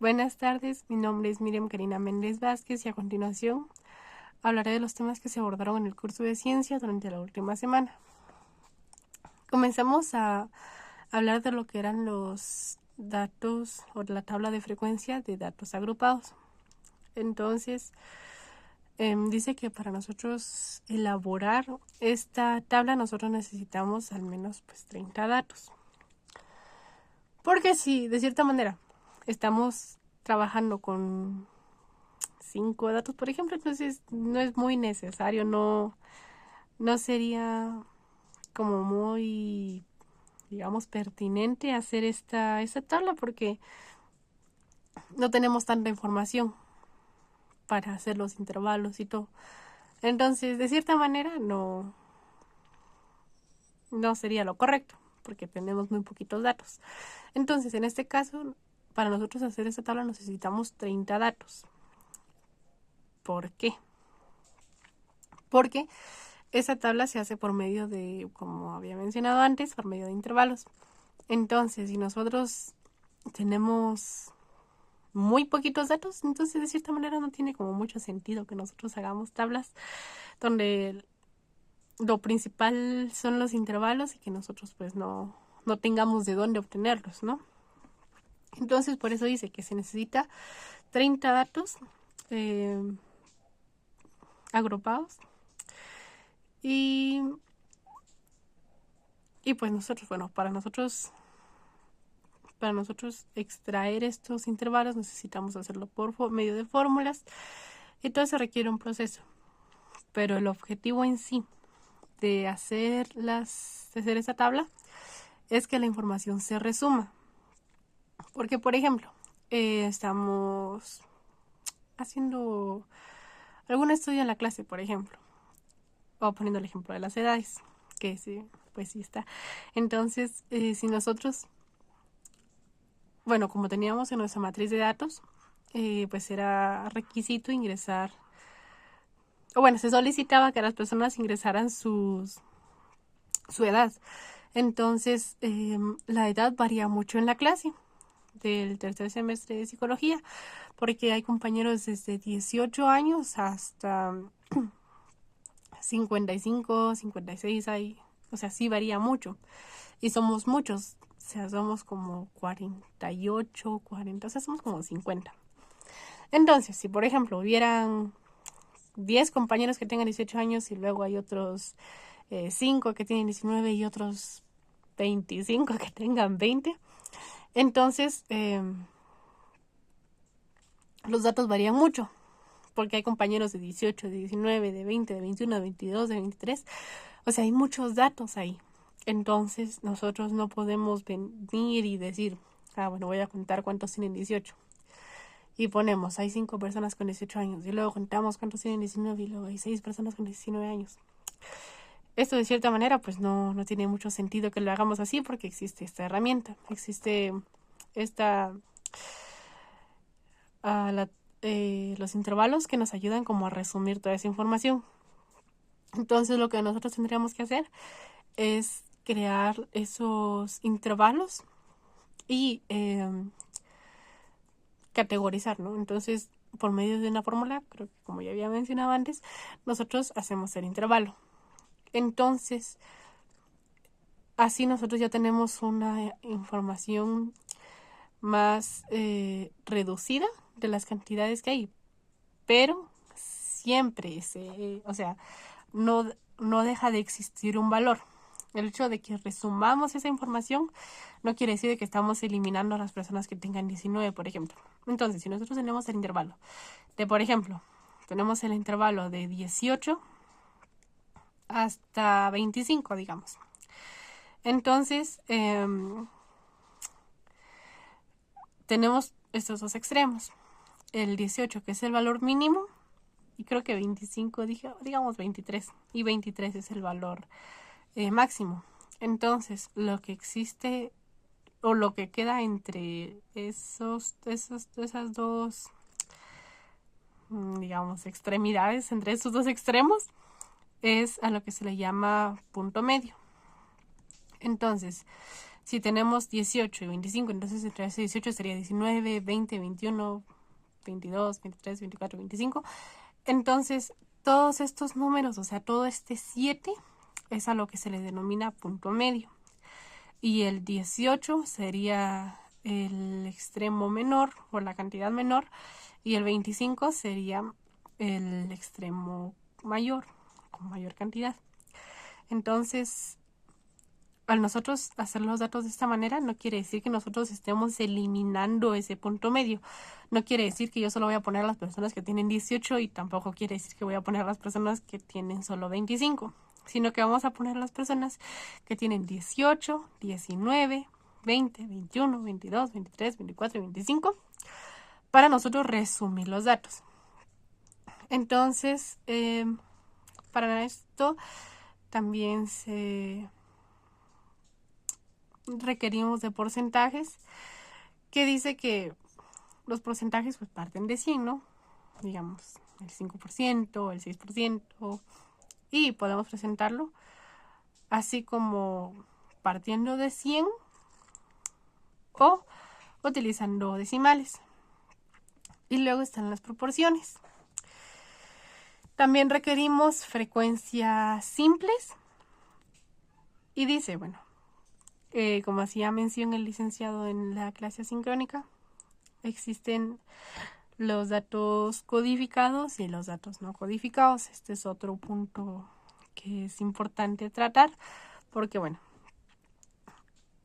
Buenas tardes, mi nombre es Miriam Karina Méndez Vázquez y a continuación hablaré de los temas que se abordaron en el curso de ciencia durante la última semana. Comenzamos a hablar de lo que eran los datos o la tabla de frecuencia de datos agrupados. Entonces, dice que para nosotros elaborar esta tabla nosotros necesitamos al menos 30 datos. Porque si de cierta manera estamos trabajando con 5 datos, por ejemplo, entonces no es muy necesario, no sería como muy, digamos, pertinente hacer esta tabla porque no tenemos tanta información para hacer los intervalos y todo. Entonces, de cierta manera, no sería lo correcto porque tenemos muy poquitos datos. Entonces, en este caso, para nosotros hacer esta tabla necesitamos 30 datos. ¿Por qué? Porque esa tabla se hace por medio de, como había mencionado antes, por medio de intervalos. Entonces, si nosotros tenemos muy poquitos datos, entonces de cierta manera no tiene como mucho sentido que nosotros hagamos tablas donde lo principal son los intervalos y que nosotros pues no tengamos de dónde obtenerlos, ¿no? Entonces, por eso dice que se necesita 30 datos agrupados y pues nosotros, bueno, para nosotros extraer estos intervalos necesitamos hacerlo por medio de fórmulas. Entonces requiere un proceso. Pero el objetivo en sí de hacer esta tabla es que la información se resuma. Porque, por ejemplo, estamos haciendo algún estudio en la clase, por ejemplo, o poniendo el ejemplo de las edades, que sí, pues sí está. Entonces, si nosotros, bueno, como teníamos en nuestra matriz de datos, pues era requisito ingresar, o bueno, se solicitaba que las personas ingresaran su edad. Entonces, la edad varía mucho en la clase del tercer semestre de psicología, porque hay compañeros desde 18 años hasta 55, 56, o sea, sí varía mucho. Y somos muchos, o sea, somos como 48, 40, o sea, somos como 50. Entonces, si por ejemplo hubieran 10 compañeros que tengan 18 años y luego hay otros 5 que tienen 19 y otros 25 que tengan 20, entonces los datos varían mucho, porque hay compañeros de 18, de 19, de 20, de 21, de 22, de 23, o sea, hay muchos datos ahí. Entonces nosotros no podemos venir y decir, bueno, voy a contar cuántos tienen 18. Y ponemos, hay 5 personas con 18 años, y luego contamos cuántos tienen 19, y luego hay 6 personas con 19 años. Esto de cierta manera pues no tiene mucho sentido que lo hagamos así, porque existe esta herramienta, existe los intervalos que nos ayudan como a resumir toda esa información. Entonces lo que nosotros tendríamos que hacer es crear esos intervalos y categorizar, ¿no? Entonces, por medio de una fórmula, creo que como ya había mencionado antes, nosotros hacemos el intervalo. Entonces, así nosotros ya tenemos una información más reducida de las cantidades que hay, pero siempre o sea, no deja de existir un valor. El hecho de que resumamos esa información no quiere decir que estamos eliminando a las personas que tengan 19, por ejemplo. Entonces, si nosotros tenemos el intervalo de, por ejemplo, tenemos el intervalo de 18 hasta 25, digamos. Entonces, tenemos estos dos extremos. El 18, que es el valor mínimo, y creo que 25, digamos 23, y 23 es el valor máximo. Entonces, lo que existe o lo que queda entre esas dos, digamos, extremidades, entre esos dos extremos, es a lo que se le llama punto medio. Entonces, Si tenemos 18 y 25, entonces entre ese 18 sería 19, 20, 21, 22, 23, 24, 25. Entonces, todos estos números, o sea, todo este 7 es a lo que se le denomina punto medio. Y el 18 sería el extremo menor o la cantidad menor. Y el 25 sería el extremo mayor, con mayor cantidad. Entonces, al nosotros hacer los datos de esta manera, no quiere decir que nosotros estemos eliminando ese punto medio. No quiere decir que yo solo voy a poner a las personas que tienen 18 y tampoco quiere decir que voy a poner a las personas que tienen solo 25, sino que vamos a poner a las personas que tienen 18, 19, 20, 21, 22, 23, 24 y 25 para nosotros resumir los datos. Entonces, para esto también requerimos de porcentajes, que dice que los porcentajes pues parten de 100, ¿no? Digamos, el 5%, el 6%, y podemos presentarlo así como partiendo de 100 o utilizando decimales. Y luego están las proporciones. También requerimos frecuencias simples. Y dice, bueno, como hacía mención el licenciado en la clase asincrónica, existen los datos codificados y los datos no codificados. Este es otro punto que es importante tratar porque, bueno,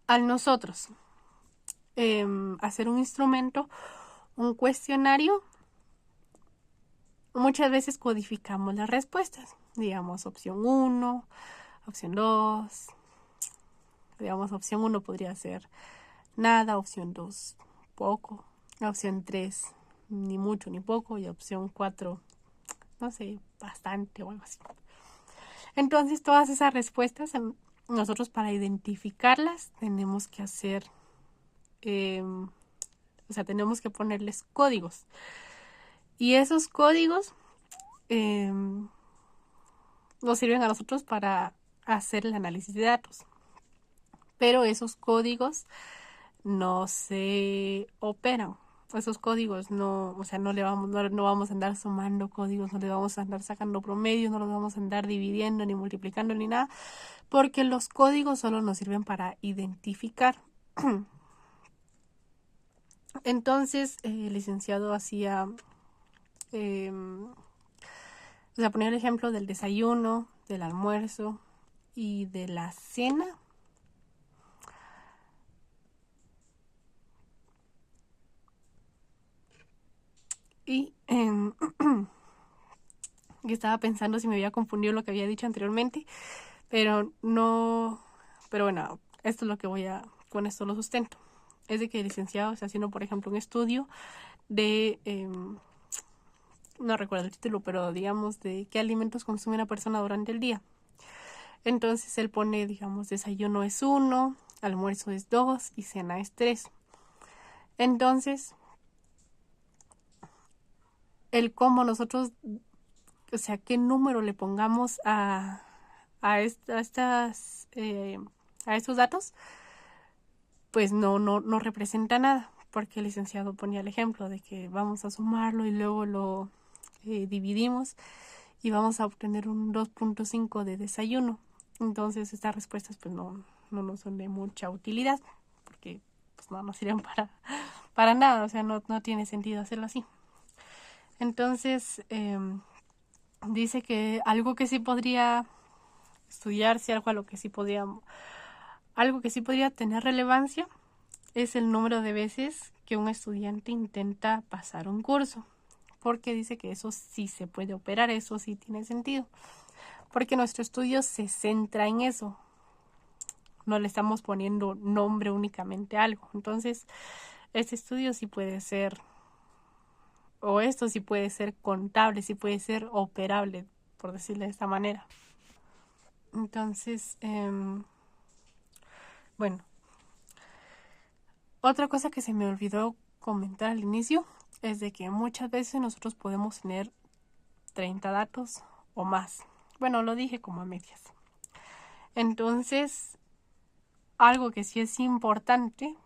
al nosotros hacer un instrumento, un cuestionario, muchas veces codificamos las respuestas. Digamos, opción 1, opción 2. Digamos, opción 1 podría ser nada, opción 2, poco. La opción 3, ni mucho ni poco. Y opción 4, no sé, bastante o algo así. Entonces, todas esas respuestas, nosotros para identificarlas tenemos que hacer, tenemos que ponerles códigos. Y esos códigos nos sirven a nosotros para hacer el análisis de datos. Pero esos códigos no se operan. Esos códigos no vamos a andar sumando códigos, no le vamos a andar sacando promedios, no los vamos a andar dividiendo ni multiplicando ni nada, porque los códigos solo nos sirven para identificar. Entonces, el licenciado hacía, ponía el ejemplo del desayuno, del almuerzo y de la cena. Y estaba pensando si me había confundido lo que había dicho anteriormente, pero no, pero bueno, esto es lo que con esto lo sustento. Es de que el licenciado está haciendo, por ejemplo, un estudio de, no recuerdo el título, pero digamos de qué alimentos consume una persona durante el día. Entonces él pone, digamos, desayuno es 1, almuerzo es 2 y cena es 3. Entonces, el cómo nosotros, o sea, qué número le pongamos a estos datos, pues no representa nada, porque el licenciado ponía el ejemplo de que vamos a sumarlo y luego lo dividimos y vamos a obtener un 2.5 de desayuno. Entonces estas respuestas pues no nos son de mucha utilidad, porque pues no nos sirven para nada, o sea, no tiene sentido hacerlo así. Entonces, dice que algo que sí podría estudiarse, algo que sí podría tener relevancia, es el número de veces que un estudiante intenta pasar un curso, porque dice que eso sí se puede operar, eso sí tiene sentido, porque nuestro estudio se centra en eso, no le estamos poniendo nombre únicamente a algo. Entonces, este estudio sí puede ser, o esto sí puede ser contable, sí puede ser operable, por decirlo de esta manera. Entonces, bueno, otra cosa que se me olvidó comentar al inicio es de que muchas veces nosotros podemos tener 30 datos o más. Bueno, lo dije como a medias. Entonces, algo que sí es importante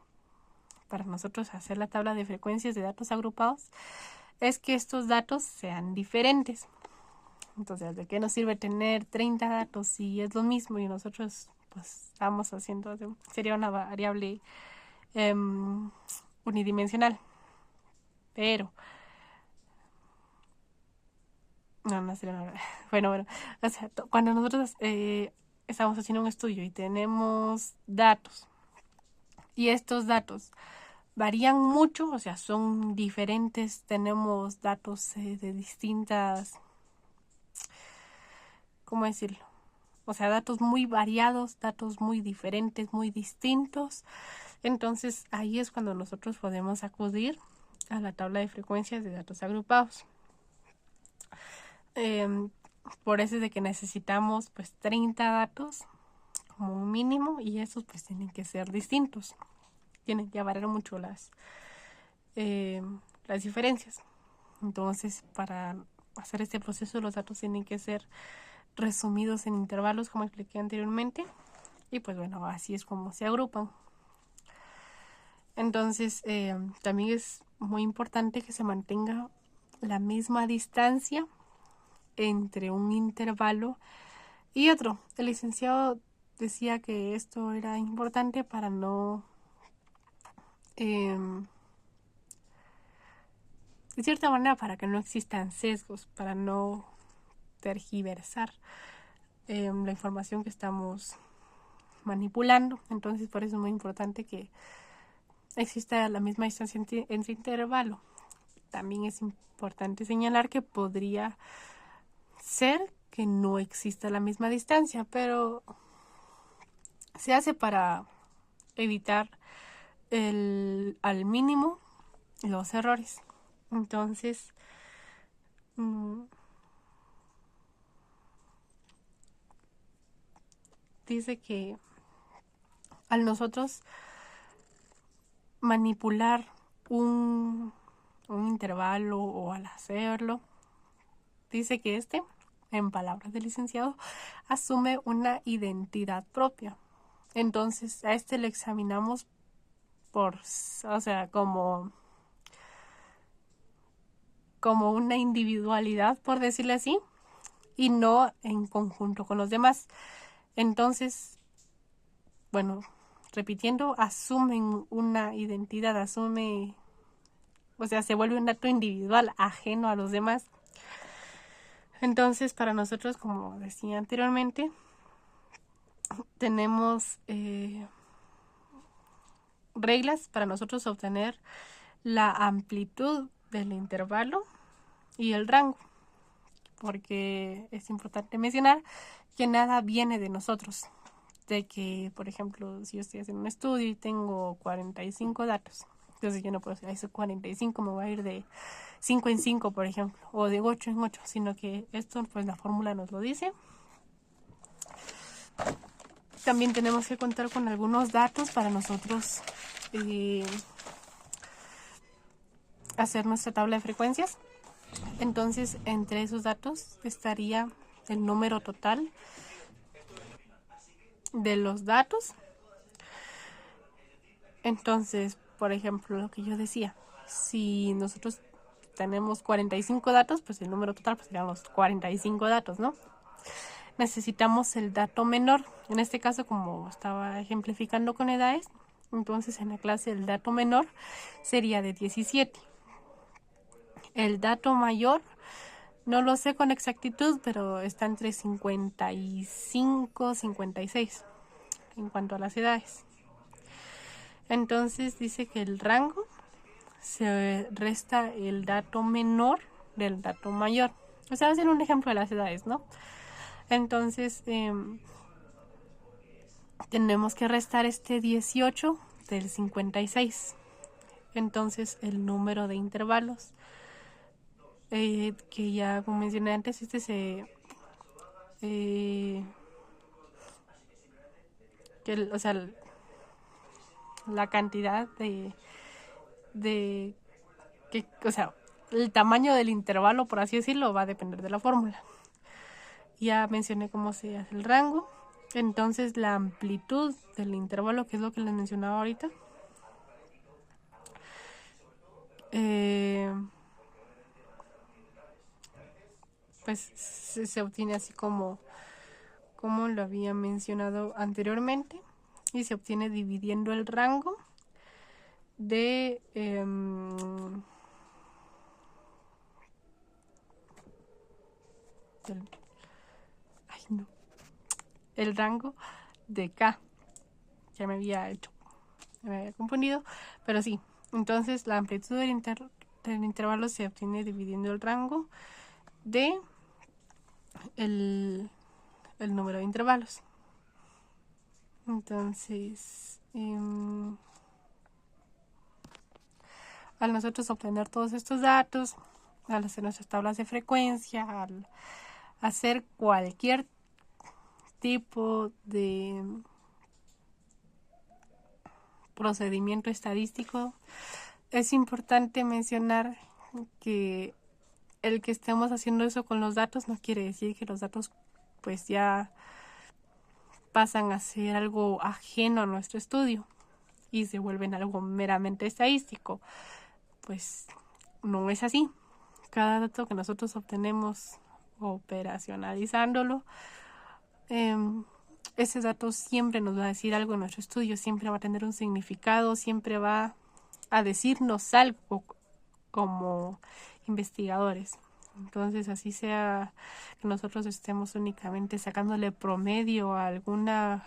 para nosotros hacer la tabla de frecuencias de datos agrupados es que estos datos sean diferentes. Entonces, ¿de qué nos sirve tener 30 datos si es lo mismo y nosotros pues estamos haciendo, sería una variable unidimensional? Pero, no sería una bueno, o sea, cuando nosotros estamos haciendo un estudio y tenemos datos y estos datos varían mucho, o sea, son diferentes, tenemos datos de distintas, ¿cómo decirlo? O sea, datos muy variados, datos muy diferentes, muy distintos. Entonces, ahí es cuando nosotros podemos acudir a la tabla de frecuencias de datos agrupados. Por eso es de que necesitamos pues 30 datos como un mínimo y esos pues tienen que ser distintos. Tienen que variar mucho las diferencias. Entonces, para hacer este proceso, los datos tienen que ser resumidos en intervalos, como expliqué anteriormente. Y pues bueno, así es como se agrupan. Entonces, también es muy importante que se mantenga la misma distancia entre un intervalo y otro. El licenciado decía que esto era importante para no, de cierta manera, para que no existan sesgos, para no tergiversar la información que estamos manipulando. Entonces, por eso es muy importante que exista la misma distancia entre intervalo. También es importante señalar que podría ser que no exista la misma distancia, pero se hace para evitar al mínimo los errores. Entonces, dice que al nosotros manipular un intervalo o al hacerlo, dice que en palabras del licenciado, asume una identidad propia. Entonces, a le examinamos como una individualidad, por decirlo así, y no en conjunto con los demás. Entonces, bueno, repitiendo, asumen una identidad, se vuelve un dato individual, ajeno a los demás. Entonces, para nosotros, como decía anteriormente, tenemos reglas para nosotros obtener la amplitud del intervalo y el rango, porque es importante mencionar que nada viene de nosotros. De que, por ejemplo, si yo estoy haciendo un estudio y tengo 45 datos, entonces yo no puedo decir, esos 45 me voy a ir de 5 en 5, por ejemplo, o de 8 en 8, sino que esto, pues la fórmula nos lo dice. También tenemos que contar con algunos datos para nosotros hacer nuestra tabla de frecuencias. Entonces, entre esos datos estaría el número total de los datos. Entonces, por ejemplo, lo que yo decía, si nosotros tenemos 45 datos, pues el número total pues serían los 45 datos, ¿no? Necesitamos el dato menor. En este caso, como estaba ejemplificando con edades, entonces en la clase el dato menor sería de 17. El dato mayor, no lo sé con exactitud, pero está entre 55 y 56 en cuanto a las edades. Entonces dice que el rango se resta el dato menor del dato mayor. O sea, va a ser un ejemplo de las edades, ¿no? Entonces, tenemos que restar este 18 del 56. Entonces, el número de intervalos, que ya como mencioné antes, la cantidad el tamaño del intervalo, por así decirlo, va a depender de la fórmula. Ya mencioné cómo se hace el rango. Entonces la amplitud del intervalo, que es lo que les mencionaba ahorita, pues se obtiene así como lo había mencionado anteriormente, y se obtiene dividiendo el rango de el rango de K. Ya me había confundido, pero sí. Entonces la amplitud del intervalo se obtiene dividiendo el rango de el número de intervalos. Entonces, al nosotros obtener todos estos datos, al hacer nuestras tablas de frecuencia, al hacer cualquier tipo de procedimiento estadístico, es importante mencionar que el que estemos haciendo eso con los datos no quiere decir que los datos pues ya pasan a ser algo ajeno a nuestro estudio y se vuelven algo meramente estadístico. Pues no es así. Cada dato que nosotros obtenemos operacionalizándolo, ese dato siempre nos va a decir algo en nuestro estudio, siempre va a tener un significado, siempre va a decirnos algo como investigadores. Entonces, así sea que nosotros estemos únicamente sacándole promedio a alguna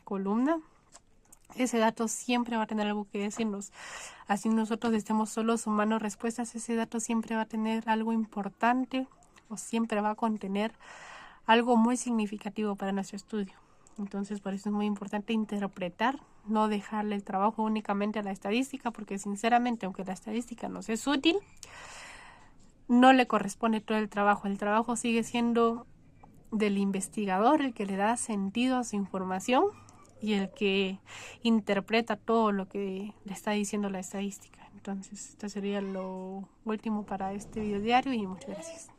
columna, ese dato siempre va a tener algo que decirnos. Así nosotros estemos solo sumando respuestas, ese dato siempre va a tener algo importante o siempre va a contener algo muy significativo para nuestro estudio. Entonces, por eso es muy importante interpretar, no dejarle el trabajo únicamente a la estadística, porque sinceramente, aunque la estadística nos es útil, no le corresponde todo el trabajo. El trabajo sigue siendo del investigador, el que le da sentido a su información y el que interpreta todo lo que le está diciendo la estadística. Entonces, esto sería lo último para este video diario y muchas gracias.